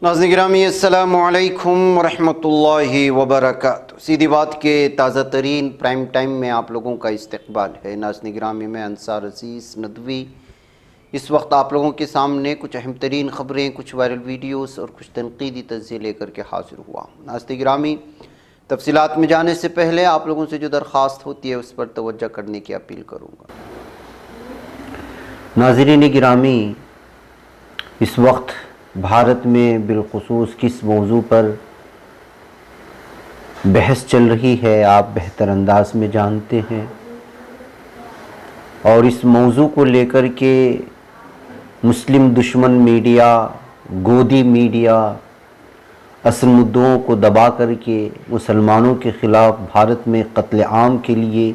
नाज़रीन गिरामी अस्सलामु अलैकुम वरहमतुल्लाहि वबरकातुहू। सीधी बात के ताज़ा तरीन प्राइम टाइम में आप लोगों का इस्तकबाल है। नाज़रीन गिरामी में अंसार अज़ीज़ नदवी इस वक्त आप लोगों के सामने कुछ अहम तरीन ख़बरें, कुछ वायरल वीडियोस और कुछ तनकीदी तज़्ज़िये लेकर के हाज़िर हुआ। नाज़रीन गिरामी, तफसीलात में जाने से पहले आप लोगों से जो दरख्वास्त होती है उस पर तवज्जो करने की अपील करूँगा। नाज़रीन गिरामी, इस वक्त भारत में बिलखुसूस किस मौजू पर बहस चल रही है आप बेहतर अंदाज में जानते हैं, और इस मौजू को लेकर के मुस्लिम दुश्मन मीडिया, गोदी मीडिया असल मुद्दों को दबा करके मुसलमानों के ख़िलाफ़ भारत में कत्ल आम के लिए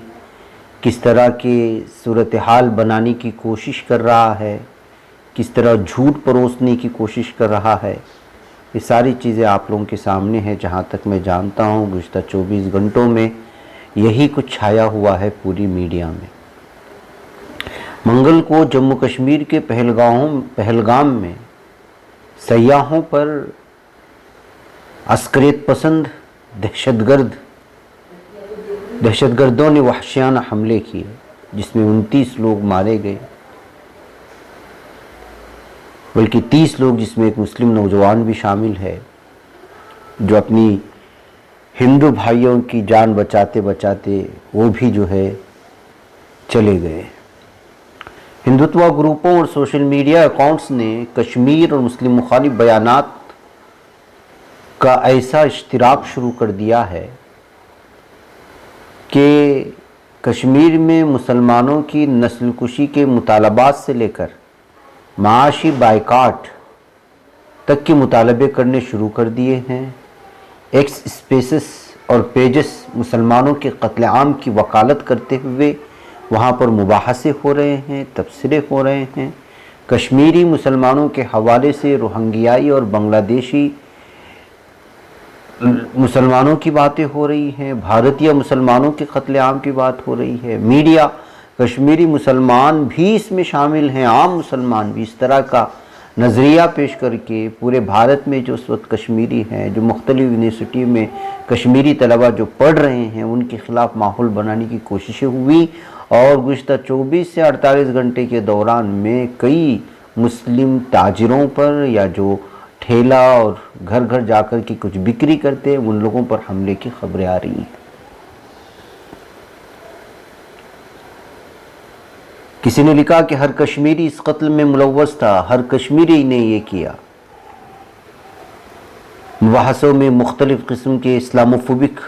किस तरह के सूरत हाल बनाने की कोशिश कर रहा है, किस तरह झूठ परोसने की कोशिश कर रहा है, ये सारी चीज़ें आप लोगों के सामने हैं। जहाँ तक मैं जानता हूँ गुज़िश्ता 24 घंटों में यही कुछ छाया हुआ है पूरी मीडिया में। मंगल को जम्मू कश्मीर के पहलगाम में सयाहों पर अस्करियत पसंद दहशतगर्दों ने वहशियाना हमले किए, जिसमें 29 लोग मारे गए, बल्कि 30 लोग, जिसमें एक मुस्लिम नौजवान भी शामिल है, जो अपनी हिंदू भाइयों की जान बचाते बचाते वो भी जो है चले गए। हिंदुत्व ग्रुपों और सोशल मीडिया अकाउंट्स ने कश्मीर और मुस्लिम मुखालिफ बयानात का ऐसा इश्तिराक शुरू कर दिया है कि कश्मीर में मुसलमानों की नस्लकुशी के मुतालबात से लेकर माशी बाइकाट तक के मुतालबे करने शुरू कर दिए हैं। एक्स स्पेसेस और पेजेस मुसलमानों के कत्ल आम की वकालत करते हुए वहाँ पर मुबाहसे हो रहे हैं, तबसरे हो रहे हैं। कश्मीरी मुसलमानों के हवाले से रोहिंग्याई और बांग्लादेशी मुसलमानों की बातें हो रही हैं, भारतीय मुसलमानों के कत्ल आम की बात हो रही है। मीडिया कश्मीरी मुसलमान भी इसमें शामिल हैं, आम मुसलमान भी, इस तरह का नज़रिया पेश करके पूरे भारत में जो उस वक्त कश्मीरी हैं, जो मुख्तलिफ यूनिवर्सिटी में कश्मीरी तलबा जो पढ़ रहे हैं, उनके ख़िलाफ़ माहौल बनाने की कोशिशें हुई। और गुज़िश्ता 24 से 48 घंटे के दौरान में कई मुस्लिम ताजिरों पर, या जो ठेला और घर घर जाकर के कुछ बिक्री करते हैं, उन लोगों पर हमले की खबरें आ रही हैं। किसी ने लिखा कि हर कश्मीरी इस कत्ल में मुलव्वस था, हर कश्मीरी ने ये किया। मुबाहसों में मुख्तलिफ किस्म के इस्लामोफोबिक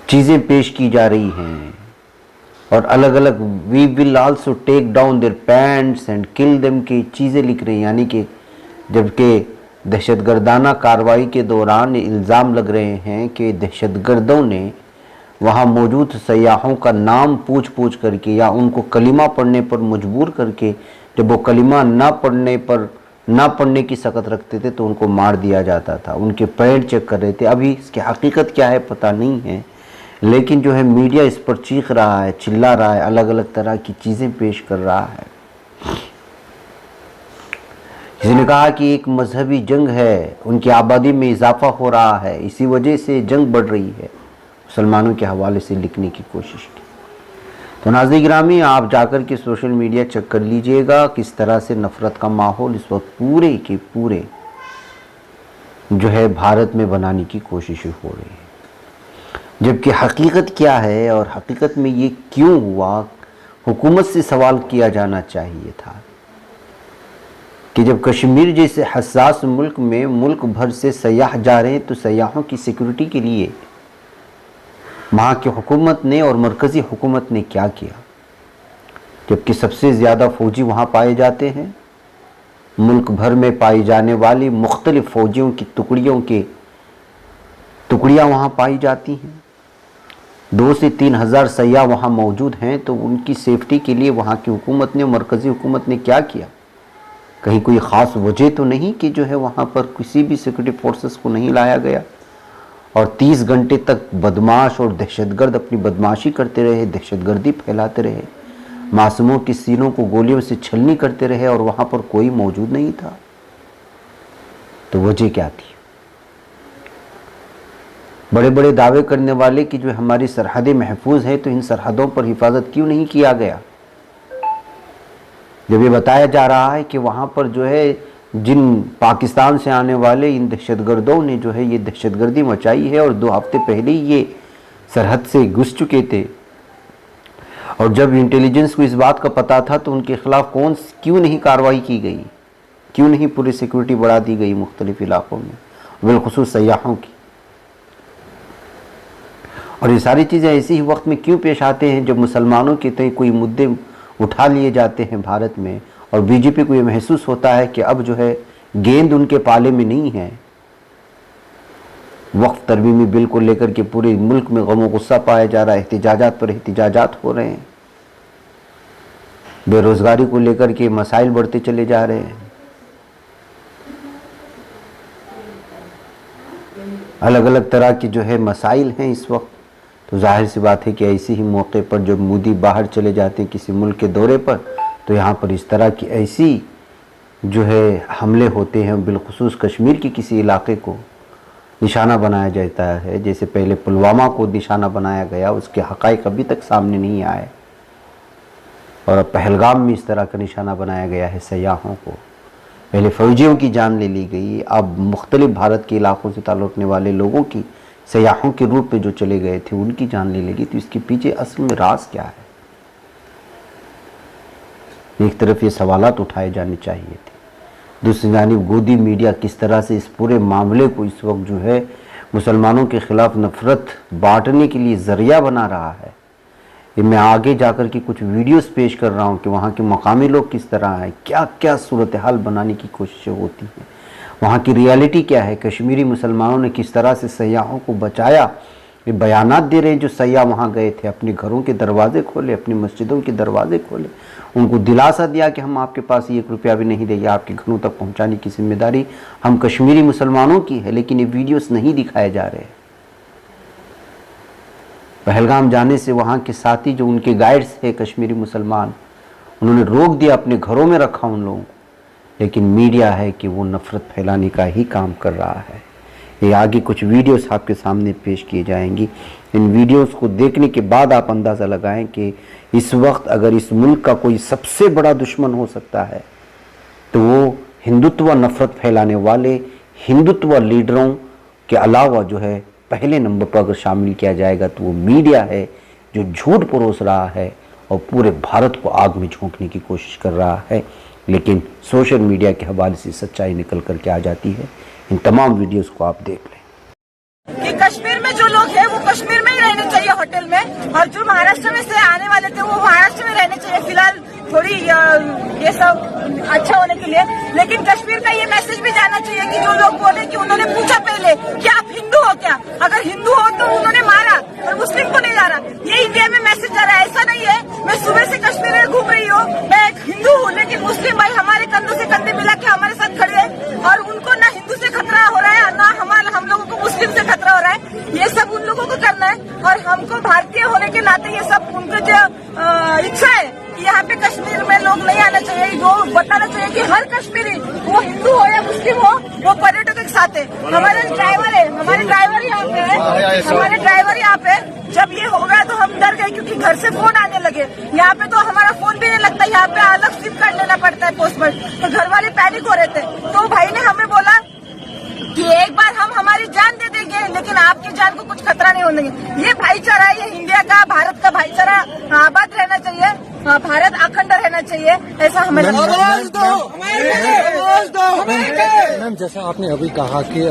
चीज़ें पेश की जा रही हैं, और अलग अलग we will also take down their pants and kill them की चीज़ें लिख रही हैं। यानी कि जबकि दहशतगर्दाना कार्रवाई के दौरान इल्ज़ाम लग रहे हैं कि दहशतगर्दों ने वहाँ मौजूद सयाहों का नाम पूछ करके या उनको कलिमा पढ़ने पर मजबूर करके, जब वो कलिमा ना पढ़ने की सकत रखते थे तो उनको मार दिया जाता था। उनके पैंट चेक कर रहे थे। अभी इसकी हकीकत क्या है पता नहीं है, लेकिन जो है मीडिया इस पर चीख रहा है, चिल्ला रहा है, अलग अलग तरह की चीज़ें पेश कर रहा है। किसी ने कहा कि एक मजहबी जंग है, उनकी आबादी में इजाफा हो रहा है, इसी वजह से जंग बढ़ रही है, मुसलमानों के हवाले से लिखने की कोशिश की। तो नाज़रीन गिरामी, आप जाकर के सोशल मीडिया चेक कर लीजिएगा किस तरह से नफ़रत का माहौल इस वक्त पूरे के पूरे जो है भारत में बनाने की कोशिशें हो रही है। जबकि हकीकत क्या है और हकीकत में ये क्यों हुआ, हुकूमत से सवाल किया जाना चाहिए था कि जब कश्मीर जैसे हसास मुल्क में मुल्क भर से सयाह जा रहे हैं, तो सयाहों की सिक्योरिटी के लिए वहाँ की हुकूमत ने और मरकज़ी हुकूमत ने क्या किया। जबकि सबसे ज़्यादा फ़ौजी वहाँ पाए जाते हैं, मुल्क भर में पाई जाने वाली मुख्तलिफ़ फ़ौजियों की टुकड़ियाँ वहाँ पाई जाती हैं। 2 से 3 हज़ार सयाह वहाँ मौजूद हैं, तो उनकी सेफ्टी के लिए वहाँ की हुकूमत ने, मरकज़ी हुकूमत ने क्या किया। कहीं कोई ख़ास वजह तो नहीं कि जो है वहाँ पर किसी भी सिक्योरिटी फोर्सेस को नहीं लाया गया और 30 घंटे तक बदमाश और दहशतगर्द अपनी बदमाशी करते रहे, दहशतगर्दी फैलाते रहे, मासूमों की सीनों को गोलियों से छलनी करते रहे और वहाँ पर कोई मौजूद नहीं था। तो वजह क्या थी? बड़े बड़े दावे करने वाले कि जो हमारी सरहदें महफूज हैं, तो इन सरहदों पर हिफाजत क्यों नहीं किया गया? जब ये बताया जा रहा है कि वहाँ पर जो है जिन पाकिस्तान से आने वाले इन दहशतगर्दों ने जो है ये दहशतगर्दी मचाई है और 2 हफ्ते पहले ही ये सरहद से घुस चुके थे, और जब इंटेलिजेंस को इस बात का पता था तो उनके खिलाफ क्यों नहीं कार्रवाई की गई? क्यों नहीं पूरी सिक्योरिटी बढ़ा दी गई मुख्तलिफ इलाकों में, बिलखुसूस सयाहों की? और ये सारी चीज़ें ऐसे ही वक्त में क्यों पेश आते हैं जब मुसलमानों के तय कोई मुद्दे उठा लिए जाते हैं भारत में, और बीजेपी को ये महसूस होता है कि अब जो है गेंद उनके पाले में नहीं है। वक्फ तरमीमी बिल को लेकर के पूरे मुल्क में गम और गुस्सा पाया जा रहा है, एहतिजाजात पर एहतिजाजात हो रहे हैं, बेरोजगारी को लेकर के मसाइल बढ़ते चले जा रहे हैं, अलग अलग तरह के जो है मसाइल हैं इस वक्त। तो जाहिर सी बात है कि ऐसे ही मौके पर जब मोदी बाहर चले जाते हैं किसी मुल्क के दौरे पर, तो यहाँ पर इस तरह की ऐसी जो है हमले होते हैं, बिलखुसूस कश्मीर के किसी इलाके को निशाना बनाया जाता है। जैसे पहले पुलवामा को निशाना बनाया गया, उसके हक़ाइक़ अभी तक सामने नहीं आए, और अब पहलगाम में इस तरह का निशाना बनाया गया है सयाहों को। पहले फ़ौजियों की जान ले ली गई, अब मुख्तलिफ भारत के इलाकों से ताल्लुक़ रखने वाले लोगों की, सयाहों के रूप में जो चले गए थे, उनकी जान ले ली गई। तो इसके पीछे असल में राज क्या है? एक तरफ ये सवालात उठाए जाने चाहिए थे, दूसरी जानिब गोदी मीडिया किस तरह से इस पूरे मामले को इस वक्त जो है मुसलमानों के ख़िलाफ़ नफ़रत बांटने के लिए ज़रिया बना रहा है। ये मैं आगे जाकर के कुछ वीडियोस पेश कर रहा हूँ कि वहाँ के मकामी लोग किस तरह हैं, क्या क्या सूरत हाल बनाने की कोशिशें होती हैं, वहाँ की रियलिटी क्या है, कश्मीरी मुसलमानों ने किस तरह से सयाहों को बचाया। ये बयानात दे रहे हैं जो सयाह वहाँ गए थे, अपने घरों के दरवाजे खोले, अपनी मस्जिदों के दरवाजे खोले, उनको दिलासा दिया कि हम आपके पास 1 रुपया भी नहीं देंगे, आपके घरों तक पहुँचाने की जिम्मेदारी हम कश्मीरी मुसलमानों की है। लेकिन ये वीडियोस नहीं दिखाए जा रहे। पहलगाम जाने से वहाँ के साथी जो उनके गाइड्स थे कश्मीरी मुसलमान, उन्होंने रोक दिया, अपने घरों में रखा उन लोगों को। लेकिन मीडिया है कि वो नफ़रत फैलाने का ही काम कर रहा है। ये आगे कुछ वीडियोस आपके सामने पेश किए जाएंगी। इन वीडियोस को देखने के बाद आप अंदाज़ा लगाएं कि इस वक्त अगर इस मुल्क का कोई सबसे बड़ा दुश्मन हो सकता है तो वो हिंदुत्व नफ़रत फैलाने वाले हिंदुत्व लीडरों के अलावा जो है पहले नंबर पर अगर शामिल किया जाएगा तो वो मीडिया है, जो झूठ परोस रहा है और पूरे भारत को आग में झोंकने की कोशिश कर रहा है। लेकिन सोशल मीडिया के हवाले से सच्चाई निकल करके आ जाती है। इन तमाम वीडियोस को आप देख लें कि कश्मीर में जो लोग हैं वो कश्मीर में ही रहने चाहिए होटल में, और जो महाराष्ट्र में से आने वाले थे वो महाराष्ट्र में रहने चाहिए फिलहाल, थोड़ी ये सब अच्छा होने के लिए। लेकिन कश्मीर का ये मैसेज भी जाना चाहिए कि जो लोग बोले कि उन्होंने पूछा पहले कि आप हिंदू हो क्या, अगर हिंदू हो तो उन्होंने मारा और मुस्लिम को नहीं मारा, ये इंडिया में मैसेज जा रहा है। ऐसा नहीं है, मैं सुबह से कश्मीर में घूम रही हूँ, मैं एक हिंदू हूँ, लेकिन मुस्लिम भाई हमारे कंधों से कंधे मिला के हमारे साथ खड़े हैं, और उनको ना हिंदू से खतरा हो रहा है ना हम लोगों को मुस्लिम से खतरा हो रहा है। ये सब उन लोगों को करना है, और हमको भारतीय होने के नाते ये सब उनको जो इच्छा है कि यहाँ पे कश्मीर में लोग नहीं आना चाहिए, वो बताना चाहिए कि हर कश्मीरी, वो हिंदू हो या मुस्लिम हो, वो पर्यटकों के साथ है। हमारे ड्राइवर यहाँ पे है, हमारे ड्राइवर यहाँ पे। जब ये हो गया तो हम डर गए क्योंकि घर से फोन आने लगे। यहाँ पे तो हमारा फोन भी नहीं लगता, यहाँ पे अलग सिम कार्ड लेना पड़ता है पोस्ट पर, तो घर वाले पैनिक हो रहे थे। तो भाई ने हमें बोला कि एक बार हम हमारी जान दे देंगे, लेकिन आपकी जान को कुछ खतरा नहीं होने देंगे। ये भाईचारा है, ये इंडिया का, भारत का भाईचारा आबाद रहना चाहिए, भारत अखंड रहना चाहिए, ऐसा हमें लगता है। मैम, जैसा आपने अभी कहा कि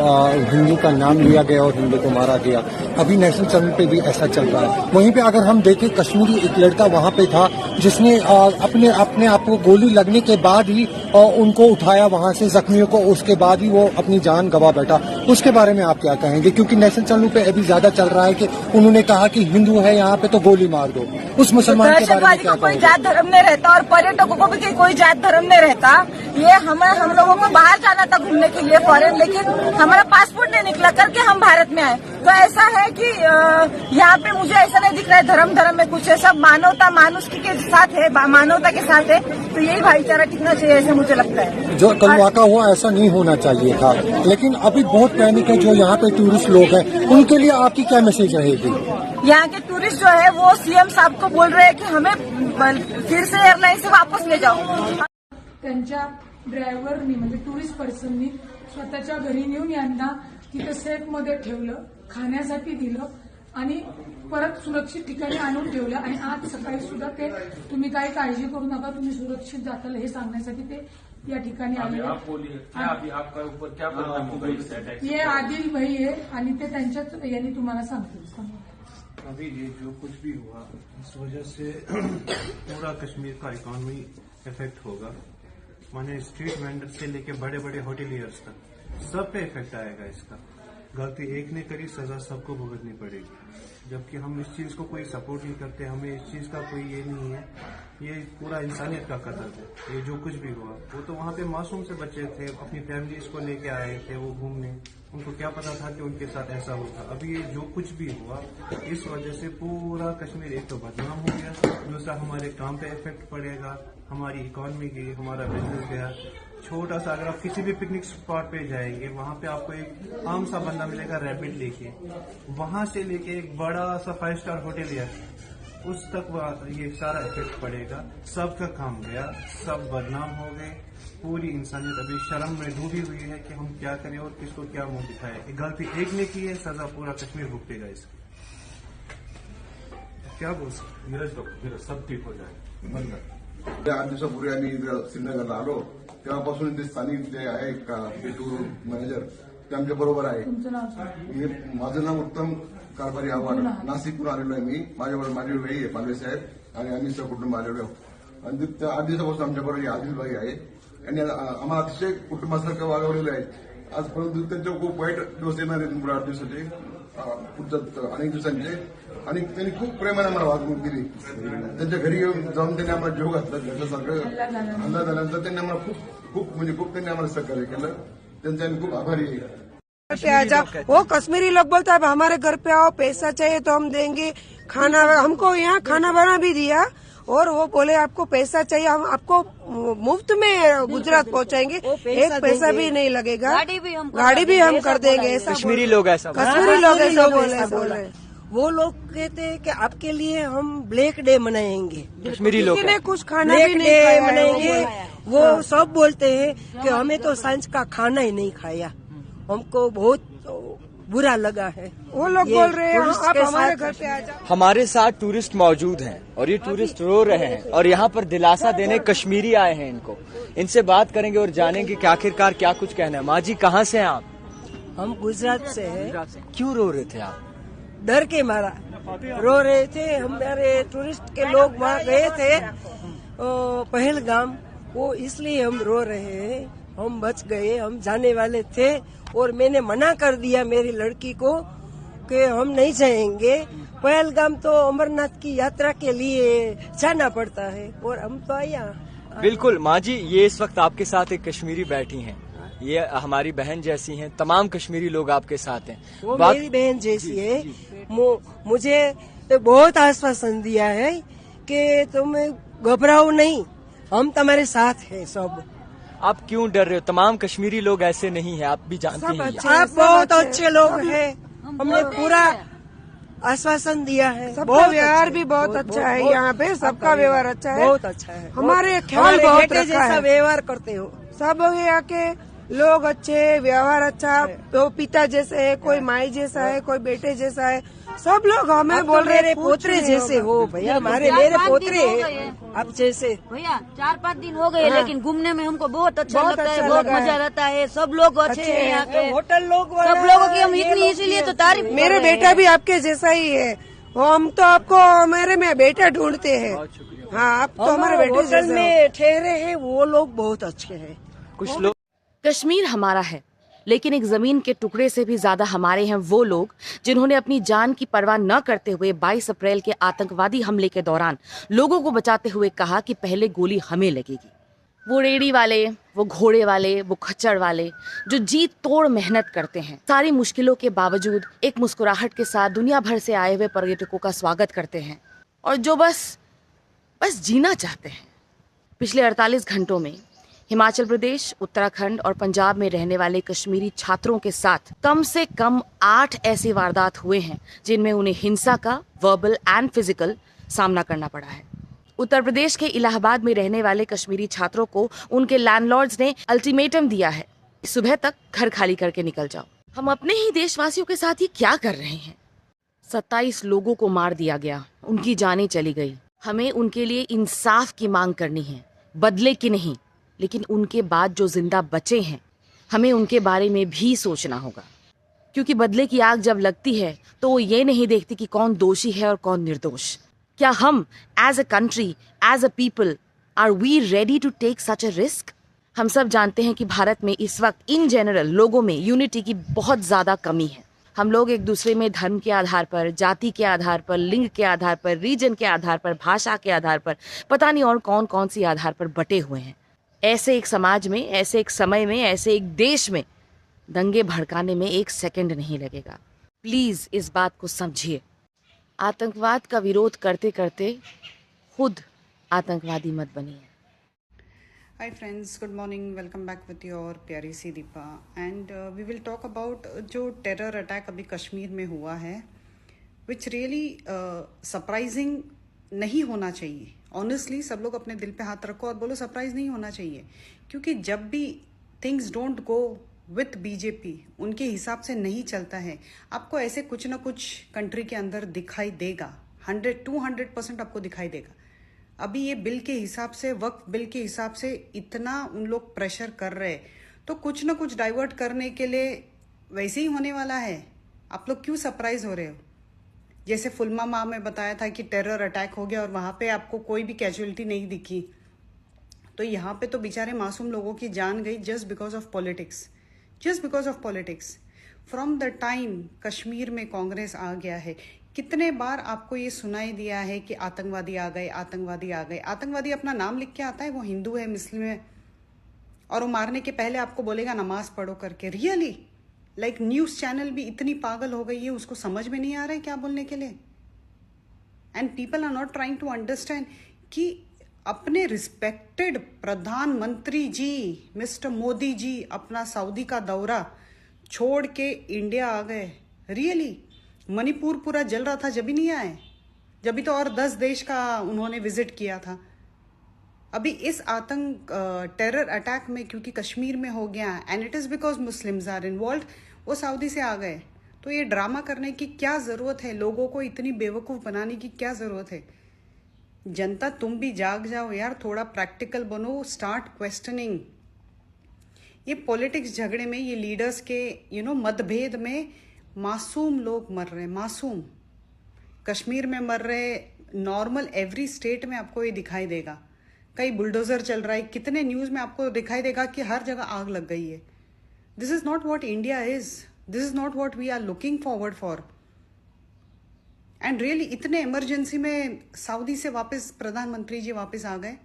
हिंदू का नाम लिया गया और हिंदू को मारा गया, अभी नेशनल चैनल पे भी ऐसा चल रहा है। वहीं पे अगर हम देखें, कश्मीरी एक लड़का वहाँ पे था जिसने अपने आप को गोली लगने के बाद ही उनको उठाया वहाँ से, जख्मियों को, उसके बाद ही वो अपनी जान गंवा बैठा। उसके बारे में आप क्या कहेंगे? क्योंकि नेशनल चैनल पे अभी ज्यादा चल रहा है कि उन्होंने कहा कि हिंदू है यहाँ पे तो गोली मार दो। उस मुसलमान के बारे में क्या कहेंगे? जात धर्म नहीं रहता, और पर्यटकों को भी कोई जात धर्म नहीं रहता। ये हम लोगों को बाहर जाना था घूमने के लिए फॉरेन, लेकिन हमारा पासपोर्ट नहीं निकला करके हम भारत में आए। तो ऐसा है कि यहाँ पे मुझे ऐसा नहीं दिख रहा है धर्म में कुछ है, सब मानवता मानुषी के साथ है, मानवता के साथ है। तो यही भाईचारा टिकना चाहिए ऐसे मुझे लगता है। जो कल वाक़ा हुआ ऐसा नहीं होना चाहिए था, लेकिन अभी बहुत पैनिक है जो यहाँ पे टूरिस्ट लोग हैं, उनके लिए आपकी क्या मैसेज रहेगी? यहाँ के टूरिस्ट जो है वो सीएम साहब को बोल रहे हैं कि हमें फिर से एयरलाइन से वापस ले जाओ। त्यांच्या ड्रायव्हरनी म्हणजे टुरिस्ट पर्सननी स्वतःच्या घरी नेऊन यांना तिथे सेफ मध्ये ठेवलं, खाण्यासाठी दिलं आणि परत सुरक्षित ठिकाणी आणून ठेवलं। आणि आज सकाळी सुद्धा ते तुम्ही काही काळजी करू नका, तुम्ही सुरक्षित जाताल हे सांगण्यासाठी ते या ठिकाणी आले। ये आदिल भाई है आणि ते त्यांच्याच यांनी तुम्हाला सांगतील। अभी ये जो कुछ भी हुआ इस वजह से पूरा कश्मीर का इकोनॉमी इफेक्ट होगा। माने स्ट्रीट वेंडर से लेके बड़े बड़े होटलियर्स तक सब पे इफेक्ट आएगा इसका। गलती एक ने करी, सजा सबको भुगतनी पड़ेगी। जबकि हम इस चीज को कोई सपोर्ट नहीं करते, हमें इस चीज का कोई ये नहीं है, ये पूरा इंसानियत का कत्ल है। ये जो कुछ भी हुआ वो तो वहाँ पे मासूम से बच्चे थे, अपनी फैमिलीज को लेके आए थे वो घूमने, उनको क्या पता था कि उनके साथ ऐसा होगा। अभी ये जो कुछ भी हुआ इस वजह से पूरा कश्मीर एक तो बदनाम हो गया, दूसरा हमारे काम पे इफेक्ट पड़ेगा, हमारी इकोनॉमी गई, हमारा बिजनेस गया। छोटा सा अगर आप किसी भी पिकनिक स्पॉट पे जाएंगे वहां पे आपको एक आम सा बंदा मिलेगा रैपिड लेके, वहां से लेके एक बड़ा सा 5 स्टार होटल है उस तक ये सारा इफेक्ट पड़ेगा। सबका काम गया, सब बदनाम हो गए। पूरी इंसानियत अभी शर्म में डूबी हुई है कि हम क्या करें और किसको क्या मुंह दिखाए। गलती एक ने की है, सजा पूरा कश्मीर भुगतेगा इसकी। क्या बोल सकते नीरज सब ठीक हो जाए। 8 दिवसापूर्वी आम्ही श्रीनगरला आलो तेव्हापासून ते स्थानिक जे आहे का टूर मॅनेजर ते आमच्या बरोबर आहे। माझं नाव उत्तम कारभारी आव्हाड, नाशिकहून आलेलो आहे मी। माझ्याबरोबर माझी वेळी आहे पालवे साहेब आणि आम्ही सहकुटुंब आलेलो आहोत। आणि 8 दिवसापासून आमच्याबरोबर आदिल भाई आहे, यांनी आम्हाला अतिशय कुटुंबासारखं वागवलेलं आहे। आज परंतु त्यांच्या खूप वाईट दिवस येणार आहेत, 8 दिवसाचे पुढच्या अनेक दिवसांचे। आणि त्यांनी खूप प्रेमाने आम्हाला वागणूक दिली। त्यांच्या घरी जाऊन त्यांनी आम्हाला जीव घातला, घरच्यासारखं हल्ला झाल्यानंतर त्यांनी आम्हाला खूप त्यांनी आम्हाला सहकार्य केलं, त्यांचे आम्ही खूप आभारी आहे। पे आ जाओ, वो कश्मीरी लोग बोलता है हमारे घर पे आओ, पैसा चाहिए तो हम देंगे, खाना हमको यहाँ खाना बना भी दिया और वो बोले आपको पैसा चाहिए हम आपको मुफ्त में गुजरात पहुँचाएंगे, एक पैसा भी नहीं लगेगा, गाड़ी भी हम कर देंगे। कश्मीरी लोग ऐसा बोले। वो लोग कहते हैं कि आपके लिए हम ब्लैक डे मनाएंगे, कश्मीरी लोग ने कुछ खाना भी नहीं डे खाया, मनाएंगे। वो सब बोलते हैं कि हमें तो सांझ का खाना ही नहीं खाया, हमको बहुत बुरा लगा है। वो लोग बोल रहे हैं आप हमारे घर पे आ जाओ। हमारे साथ टूरिस्ट मौजूद हैं और ये टूरिस्ट रो रहे हैं और यहाँ पर दिलासा देने कश्मीरी आए हैं। इनसे बात करेंगे और जानेंगे कि आखिरकार क्या कुछ कहना है। माँ जी कहाँ से हैं आप? हम गुजरात से हैं। क्यों रो रहे थे आप? डर के मारा रो रहे थे। हमारे टूरिस्ट के लोग वहाँ गए थे पहलगाम, वो इसलिए हम रो रहे हैं। हम बच गए, हम जाने वाले थे और मैंने मना कर दिया मेरी लड़की को कि हम नहीं जाएंगे। पहलगाम तो अमरनाथ की यात्रा के लिए जाना पड़ता है और हम तो आया। बिल्कुल माँ जी, ये इस वक्त आपके साथ एक कश्मीरी बैठी हैं, ये हमारी बहन जैसी हैं, तमाम कश्मीरी लोग आपके साथ हैं। वो मेरी बहन जैसी है। मुझे तो बहुत आश्वासन दिया है कि तुम घबराओ नहीं, हम तुम्हारे साथ हैं सब। आप क्यों डर रहे हो? तमाम कश्मीरी लोग ऐसे नहीं हैं, आप भी जानते हैं। आप बहुत अच्छे लोग हैं, हमने पूरा आश्वासन दिया है। सबका व्यवहार भी बहुत अच्छा है, यहाँ पे सबका व्यवहार अच्छा है, बहुत अच्छा है। हमारे ख्याल बहुत रखा जैसा है, व्यवहार करते हो सब यहाँ के लोग अच्छे, व्यवहार अच्छा, तो पिता जैसे है, कोई माई जैसा है, कोई बेटे जैसा है, सब लोग हमें बोल रहे मेरे पोतरे जैसे हो भैया, हमारे मेरे पोतरे आप जैसे। भैया 4-5 दिन हो गए, लेकिन घूमने में हमको बहुत अच्छा लगता है, बहुत मजा रहता है। सब लोग अच्छे हैं यहाँ के, होटल लोग सब लोगों की हम इतनी इसीलिए तो तारीफ। मेरे बेटा भी आपके जैसा ही है, हम तो आपको मेरे में बेटा ढूंढते हैं। हाँ, आप तो हमारे बेटे होटल में ठहरे हैं, वो लोग बहुत अच्छे हैं। कुछ लोग कश्मीर हमारा है, लेकिन एक जमीन के टुकड़े से भी ज्यादा हमारे हैं वो लोग जिन्होंने अपनी जान की परवाह न करते हुए 22 अप्रैल के आतंकवादी हमले के दौरान लोगों को बचाते हुए कहा कि पहले गोली हमें लगेगी। वो रेड़ी वाले, वो घोड़े वाले, वो खच्चर वाले जो जी तोड़ मेहनत करते हैं, सारी मुश्किलों के बावजूद एक मुस्कुराहट के साथ दुनिया भर से आए हुए पर्यटकों का स्वागत करते हैं और जो बस जीना चाहते हैं। पिछले 48 घंटों में हिमाचल प्रदेश, उत्तराखंड और पंजाब में रहने वाले कश्मीरी छात्रों के साथ कम से कम 8 ऐसे वारदात हुए हैं जिनमें उन्हें हिंसा का वर्बल एंड फिजिकल सामना करना पड़ा है। उत्तर प्रदेश के इलाहाबाद में रहने वाले कश्मीरी छात्रों को उनके लैंडलॉर्ड्स ने अल्टीमेटम दिया है, सुबह तक घर खाली करके निकल जाओ। हम अपने ही देशवासियों के साथ ये क्या कर रहे हैं? 27 लोगों को मार दिया गया, उनकी जानें चली गई। हमें उनके लिए इंसाफ की मांग करनी है, बदले की नहीं। लेकिन उनके बाद जो जिंदा बचे हैं, हमें उनके बारे में भी सोचना होगा, क्योंकि बदले की आग जब लगती है तो वो ये नहीं देखती कि कौन दोषी है और कौन निर्दोष। क्या हम as a country, as a people, are we ready to take such a risk? हम सब जानते हैं कि भारत में इस वक्त इन जनरल लोगों में यूनिटी की बहुत ज्यादा कमी है। हम लोग एक दूसरे में धर्म के आधार पर, जाति के आधार पर, लिंग के आधार पर, रीजन के आधार पर, भाषा के आधार पर, पता नहीं और कौन कौन सी आधार पर बटे हुए हैं। ऐसे एक समाज में, ऐसे एक समय में, ऐसे एक देश में दंगे भड़काने में एक सेकंड नहीं लगेगा। प्लीज इस बात को समझिए। आतंकवाद का विरोध करते करते खुद आतंकवादी मत बनिए। Hi friends, good morning. Welcome back with your प्यारी सी Deepa and we will talk about जो टेरर अटैक अभी कश्मीर में हुआ है, which really surprising नहीं होना चाहिए। Honestly, सब लोग अपने दिल पे हाथ रखो और बोलो सरप्राइज नहीं होना चाहिए, क्योंकि जब भी things don't go with BJP, उनके हिसाब से नहीं चलता है, आपको ऐसे कुछ ना कुछ कंट्री के अंदर दिखाई देगा। 100-200% आपको दिखाई देगा। अभी ये बिल के हिसाब से, वक्फ बिल के हिसाब से इतना उन लोग प्रेशर कर रहे, तो कुछ ना कुछ डाइवर्ट करने के लिए वैसे ही होने वाला है। आप लोग क्यों सरप्राइज हो रहे हो? जैसे पुलवामा में बताया था कि टेरर अटैक हो गया और वहां पे आपको कोई भी कैजुअलिटी नहीं दिखी, तो यहाँ पे तो बेचारे मासूम लोगों की जान गई just because of politics. Just because of politics. From the time Kashmir में कांग्रेस आ गया है, कितने बार आपको ये सुनाई दिया है कि आतंकवादी आ गए, आतंकवादी आ गए। आतंकवादी अपना नाम लिख के आता है, वो हिंदू है, मुस्लिम है, और वो मारने के पहले आपको बोलेगा नमाज पढ़ो करके। रियली लाइक न्यूज चैनल भी इतनी पागल हो गई है, उसको समझ में नहीं आ रहा है क्या बोलने के लिए। And people are not trying to understand कि अपने रिस्पेक्टेड प्रधानमंत्री जी मिस्टर मोदी जी अपना सऊदी का दौरा छोड़ के इंडिया आ गए। रियली मणिपुर पूरा जल रहा था, जब भी नहीं आए, जब भी तो और 10 देश का उन्होंने विजिट किया था। अभी इस टेरर अटैक में क्योंकि कश्मीर में हो गया and it is because Muslims are involve, वो सऊदी से आ गए। तो ये ड्रामा करने की क्या जरूरत है? लोगों को इतनी बेवकूफ बनाने की क्या जरूरत है? जनता तुम भी जाग जाओ यार, थोड़ा प्रैक्टिकल बनो, स्टार्ट क्वेश्चनिंग। ये पॉलिटिक्स झगड़े में, ये लीडर्स के मतभेद में मासूम लोग मर रहे, मासूम। कश्मीर में मर रहे, नॉर्मल एवरी स्टेट में आपको ये दिखाई देगा। कई बुलडोजर चल रहा है, कितने न्यूज में आपको दिखाई देगा कि हर जगह आग लग गई है। This is not what India is, this is not what we are looking forward for. And really इतने इमरजेंसी में सऊदी से वापस प्रधानमंत्री जी वापस आ गए।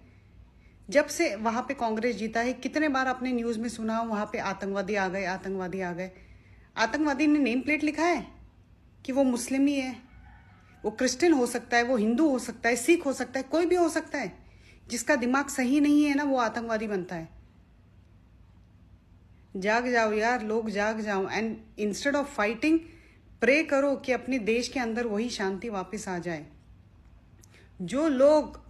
जब से वहां पे कांग्रेस जीता है, कितने बार आपने न्यूज में सुना वहां पे आतंकवादी आ गए, आतंकवादी आ गए। आतंकवादी ने नेम प्लेट लिखा है कि वो मुस्लिम ही है, वो क्रिश्चियन हो सकता है, वो हिंदू हो सकता है, सिख हो सकता है, कोई भी हो सकता है। जिसका दिमाग सही नहीं है ना, वो आतंकवादी बनता है। जाग जाओ यार, लोग जाग जाओ। And instead of fighting, pray करो कि अपने देश के अंदर वही शांति वापस आ जाए। जो लोग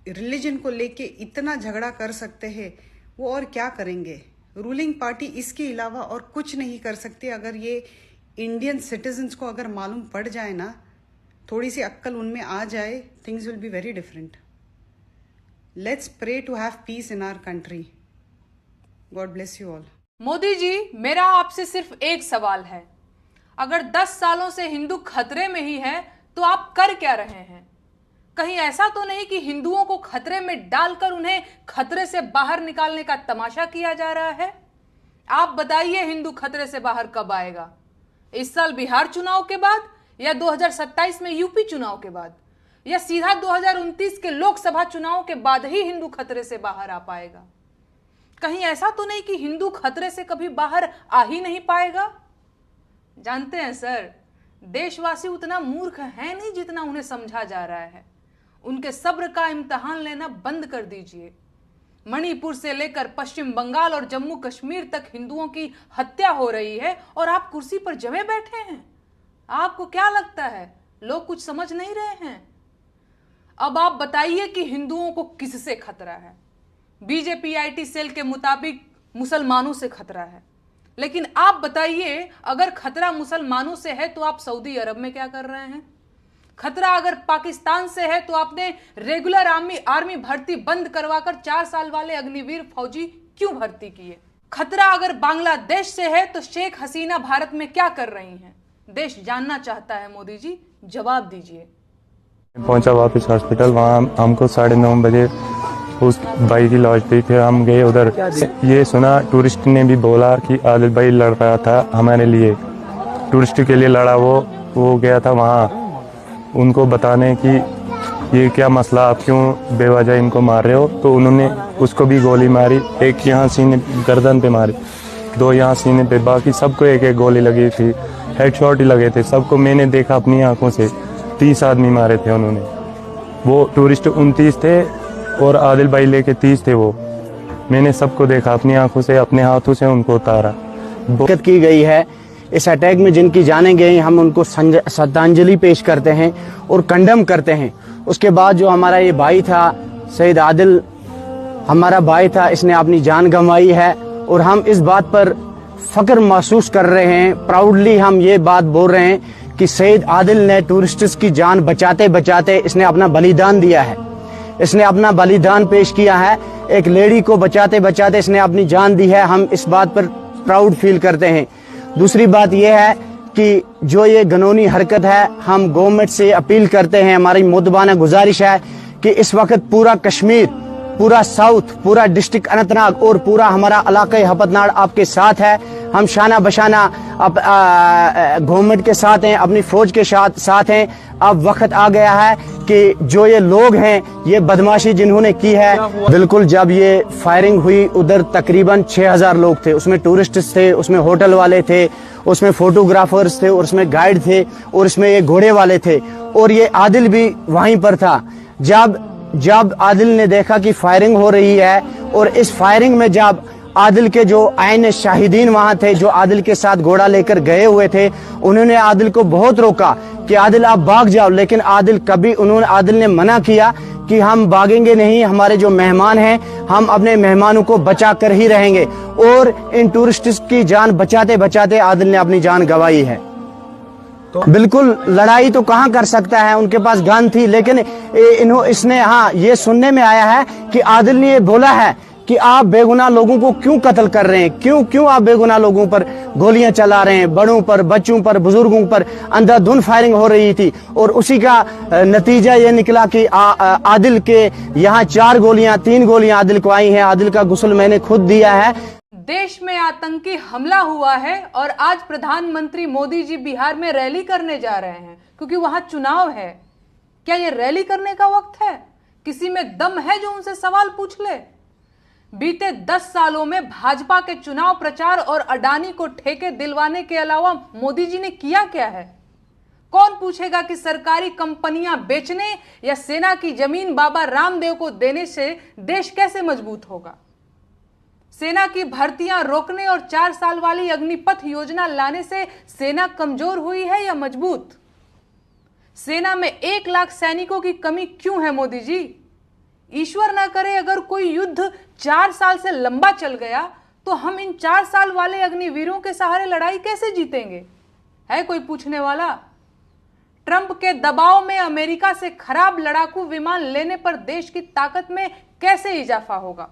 रिलीजन को लेके इतना झगड़ा कर सकते हैं, वो और क्या करेंगे? रूलिंग पार्टी इसके अलावा और कुछ नहीं कर सकती। अगर ये इंडियन सिटीजन्स को अगर मालूम पड़ जाए ना, थोड़ी सी अक्ल उनमें आ जाए, things will be very different. Let's pray to have peace in our country. God bless you all. Modi ji, मेरा आपसे सिर्फ एक सवाल है, अगर 10 सालों से हिंदू खतरे में ही हैं, तो आप कर क्या रहे हैं? कहीं ऐसा तो नहीं कि हिंदुओं को खतरे में डालकर उन्हें खतरे से बाहर निकालने का तमाशा किया जा रहा है? आप बताइए, हिंदू खतरे से बाहर कब आएगा? इस साल बिहार चुनाव के बाद, या 2027 में यूपी चुनाव के बाद, या सीधा 2029 के लोकसभा चुनाव के बाद ही हिंदू खतरे से बाहर आ पाएगा? कहीं ऐसा तो नहीं कि हिंदू खतरे से कभी बाहर आ ही नहीं पाएगा? जानते हैं सर, देशवासी उतना मूर्ख है नहीं जितना उन्हें समझा जा रहा है। उनके सब्र का इम्तिहान लेना बंद कर दीजिए। मणिपुर से लेकर पश्चिम बंगाल और जम्मू कश्मीर तक हिंदुओं की हत्या हो रही है और आप कुर्सी पर जमे बैठे हैं। आपको क्या लगता है लोग कुछ समझ नहीं रहे हैं? अब आप बताइए कि हिंदुओं को किससे खतरा है? बीजेपी आईटी सेल के मुताबिक मुसलमानों से खतरा है। लेकिन आप बताइए, अगर खतरा मुसलमानों से है तो आप सऊदी अरब में क्या कर रहे हैं? खतरा अगर पाकिस्तान से है तो आपने रेगुलर आर्मी भर्ती बंद करवाकर 4 साल वाले अग्निवीर फौजी क्यों भर्ती किए? खतरा अगर बांग्लादेश से है तो शेख हसीना भारत में क्या कर रही हैं? देश जानना चाहता है। मोदी जी, जवाब दीजिए। पहुंचा वापस हॉस्पिटल, वहाँ हमको 9:30 बजे उस भाई की लॉज पे थे। हम गए उधर, ये सुना टूरिस्ट ने भी बोला कि आदिल भाई लड़ रहा था हमारे लिए, टूरिस्ट के लिए लड़ा। वो गया था वहाँ उनको बताने कि ये क्या मसला, आप क्यों बेवजह इनको मार रहे हो। तो उन्होंने उसको भी गोली मारी, एक यहाँ सीने गर्दन पे मारी, 2 यहाँ सीने पे, बाकी सबको एक एक गोली लगी थी। हेडशॉट ही लगे थे सबको, मैंने देखा अपनी आंखों से। 30 आदमी मारे थे उन्होंने। वो टूरिस्ट 29 थे और आदिल भाई लेके 30 थे। वो मैंने सबको देखा अपनी आंखों से, अपने हाथों से उनको उतारा। दिक्कत की गई है इस अटैक में जिनकी जाने गई, हम उनको श्रद्धांजलि पेश करते हैं और कंडम करते हैं। उसके बाद जो हमारा ये भाई था सईद आदिल, हमारा भाई था, इसने अपनी जान गंवाई है और हम इस बात पर फख्र महसूस कर रहे हैं। प्राउडली हम ये बात बोल रहे हैं कि सईद आदिल ने टूरिस्ट्स की जान बचाते बचाते इसने अपना बलिदान दिया है, इसने अपना बलिदान पेश किया है। एक लेडी को बचाते बचाते इसने अपनी जान दी है। हम इस बात पर प्राउड फील करते हैं। दूसरी बात यह है कि जो ये घिनौनी हरकत है, हम गवर्नमेंट से अपील करते हैं, हमारी मुद्दबाना गुजारिश है कि इस वक्त पूरा कश्मीर, पूरा साउथ, पूरा डिस्ट्रिक्ट अनंतनाग और पूरा हमारा इलाका हपतनाड़ आपके साथ है। हम शाना बशाना गवर्नमेंट के साथ हैं, अपनी फौज के साथ हैं। अब वक्त आ गया है कि जो ये लोग हैं, ये बदमाशी जिन्होंने की है, बिल्कुल जब ये फायरिंग हुई उधर तकरीबन 6000 लोग थे। उसमें टूरिस्ट्स थे, उसमें होटल वाले थे, उसमें फोटोग्राफर्स थे और उसमें गाइड थे और उसमें ये घोड़े वाले थे और ये आदिल भी वहीं पर था। जब आदिल ने देखा कि फायरिंग हो रही है और इस फायरिंग में जब आदिल के जो आईने शाहिदीन वहां थे, जो आदिल के साथ घोड़ा लेकर गए हुए थे, उन्होंने आदिल को बहुत रोका कि आदिल आप भाग जाओ, लेकिन आदिल ने मना किया कि हम भागेंगे नहीं, हमारे जो मेहमान हैं हम अपने मेहमानों को बचा कर ही रहेंगे। और इन टूरिस्ट्स की जान बचाते बचाते आदिल ने अपनी जान गंवाई है। बिल्कुल लड़ाई तो कहाँ कर सकता है, उनके पास गन थी, लेकिन इसने ये सुनने में आया है कि आदिल ने ये बोला है कि आप बेगुनाह लोगों को क्यों कत्ल कर रहे हैं, क्यों आप बेगुनाह लोगों पर गोलियां चला रहे हैं, बड़ों पर, बच्चों पर, बुजुर्गों पर अंधाधुंध फायरिंग हो रही थी। और उसी का नतीजा ये निकला कि आदिल के यहाँ 3 गोलियां आदिल को आई हैं। आदिल का गुस्ल मैंने खुद दिया है। देश में आतंकी हमला हुआ है और आज प्रधानमंत्री मोदी जी बिहार में रैली करने जा रहे हैं क्योंकि वहां चुनाव है। क्या ये रैली करने का वक्त है? किसी में दम है जो उनसे सवाल पूछ ले? बीते 10 सालों में भाजपा के चुनाव प्रचार और अडानी को ठेके दिलवाने के अलावा मोदी जी ने किया क्या है? कौन पूछेगा कि सरकारी कंपनियां बेचने या सेना की जमीन बाबा रामदेव को देने से देश कैसे मजबूत होगा? सेना की भर्तियां रोकने और 4 साल वाली अग्निपथ योजना लाने से सेना कमजोर हुई है या मजबूत? सेना में 1 लाख सैनिकों की कमी क्यों है मोदी जी? ईश्वर ना करे अगर कोई युद्ध 4 साल से लंबा चल गया तो हम इन 4 साल वाले अग्निवीरों के सहारे लड़ाई कैसे जीतेंगे? है कोई पूछने वाला? ट्रंप के दबाव में अमेरिका से खराब लड़ाकू विमान लेने पर देश की ताकत में कैसे इजाफा होगा?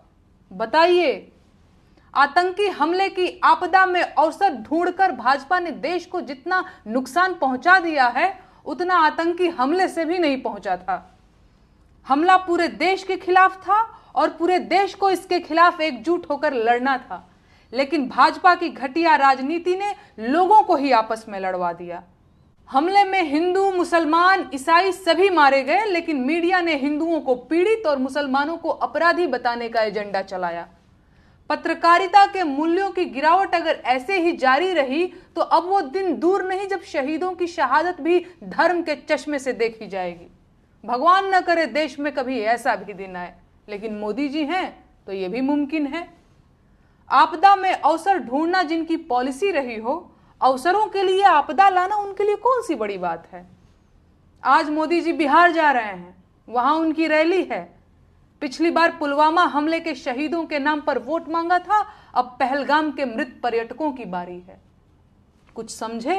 बताइए। आतंकी हमले की आपदा में अवसर ढूंढकर भाजपा ने देश को जितना नुकसान पहुंचा दिया है उतना आतंकी हमले से भी नहीं पहुंचा था। हमला पूरे देश के खिलाफ था और पूरे देश को इसके खिलाफ एकजुट होकर लड़ना था, लेकिन भाजपा की घटिया राजनीति ने लोगों को ही आपस में लड़वा दिया। हमले में हिंदू, मुसलमान, ईसाई सभी मारे गए, लेकिन मीडिया ने हिंदुओं को पीड़ित और मुसलमानों को अपराधी बताने का एजेंडा चलाया। पत्रकारिता के मूल्यों की गिरावट अगर ऐसे ही जारी रही तो अब वो दिन दूर नहीं जब शहीदों की शहादत भी धर्म के चश्मे से देखी जाएगी। भगवान न करे देश में कभी ऐसा भी दिन आए, लेकिन मोदी जी हैं तो ये भी मुमकिन है। आपदा में अवसर ढूंढना जिनकी पॉलिसी रही हो, अवसरों के लिए आपदा लाना उनके लिए कौन सी बड़ी बात है। आज मोदी जी बिहार जा रहे हैं, वहां उनकी रैली है। पिछली बार पुलवामा हमले के शहीदों के नाम पर वोट मांगा था, अब पहलगाम के मृत पर्यटकों की बारी है। कुछ समझे?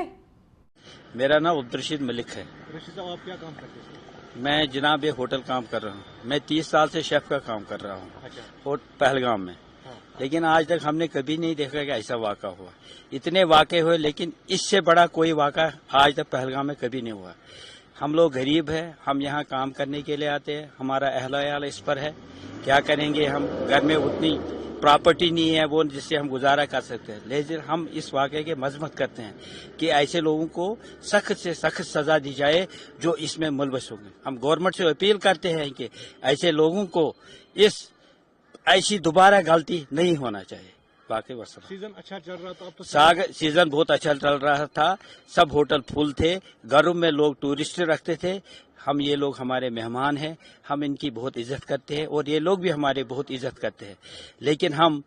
मेरा नाम अब्दुल मलिक है। आप क्या काम करते हैं? मैं जनाब होटल काम कर रहा हूँ। मैं 30 साल से शेफ का काम कर रहा हूँ। और पहलगाम में। लेकिन आज तक हमने कभी नहीं देखा कि ऐसा वाक़ा हुआ। इतने वाक़े हुए लेकिन इससे बड़ा कोई वाक़ा आज तक पहलगाम में कभी नहीं हुआ। हम लोग गरीब हैं, हम यहाँ काम करने के लिए आते हैं, हमारा अहल इस पर है, क्या करेंगे। हम घर में उतनी प्रॉपर्टी नहीं है वो जिससे हम गुजारा कर सकते हैं। लेकिन हम इस वाक़े के मजम्मत करते हैं कि ऐसे लोगों को सख्त से सख्त सजा दी जाए जो इसमें मुलविस होंगे। हम गवर्नमेंट से अपील करते हैं कि ऐसे लोगों को ऐसी दोबारा गलती नहीं होना चाहिए। बाकी बस सीजन अच्छा चल रहा था, अब तो सीजन बहुत अच्छा चल रहा था। सब होटल फुल थे, घरों में लोग टूरिस्ट रखते थे। हम ये लोग हमारे मेहमान हैं, हम इनकी बहुत इज्जत करते हैं और ये लोग भी हमारे बहुत इज्जत करते हैं। लेकिन हम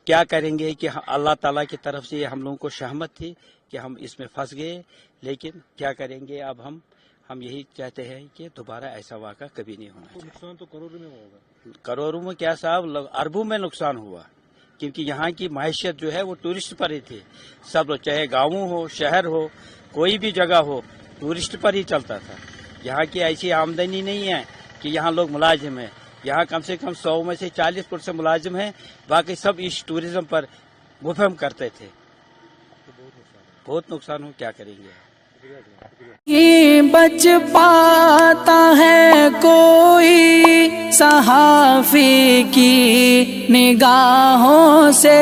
क्या करेंगे कि अल्लाह ताला की तरफ से हम लोगों को शहमत थी कि हम इसमें फंस गए। लेकिन क्या करेंगे, अब हम यही चाहते हैं कि दोबारा ऐसा वाक़ा कभी नहीं होना चाहिए। नुकसान तो करोड़ों में होगा। करोड़ों में क्या साहब, अरबों में नुकसान हुआ, क्योंकि यहाँ की माइशत जो है वो टूरिस्ट पर ही थी। सब लोग, चाहे गाँव हो, शहर हो, कोई भी जगह हो, टूरिस्ट पर ही चलता था। यहाँ की ऐसी आमदनी नहीं है कि यहाँ लोग मुलाजिम हैं। यहाँ कम से कम 100 में से 40% मुलाजिम हैं, बाकी सब इस टूरिज्म पर मुफहम करते थे। बहुत नुकसान हो, क्या करेंगे। ये बच पाता है कोई सहाफी की निगाहों से,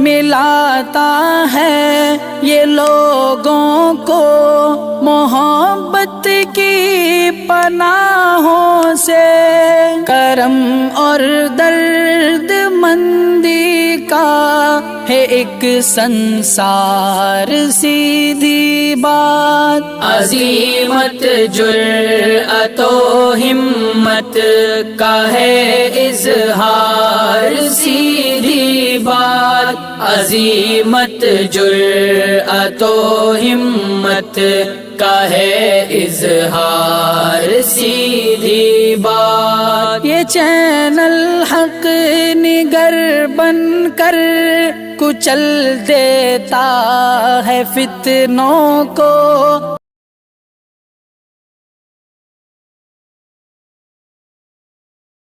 मिलाता है ये लोगों को मोहब्बत की पनाहों से। करम और दर्द मंदी का है एक संसार सीधी बात। अजीमत जुर्अतो हिम्मत का है इजहार सीधी बात। अजीमत जुर्अतो हिम्मत का है इजहार सीधी बात। ये चैनल हक निगर बनकर कुचल देता है फितनों को,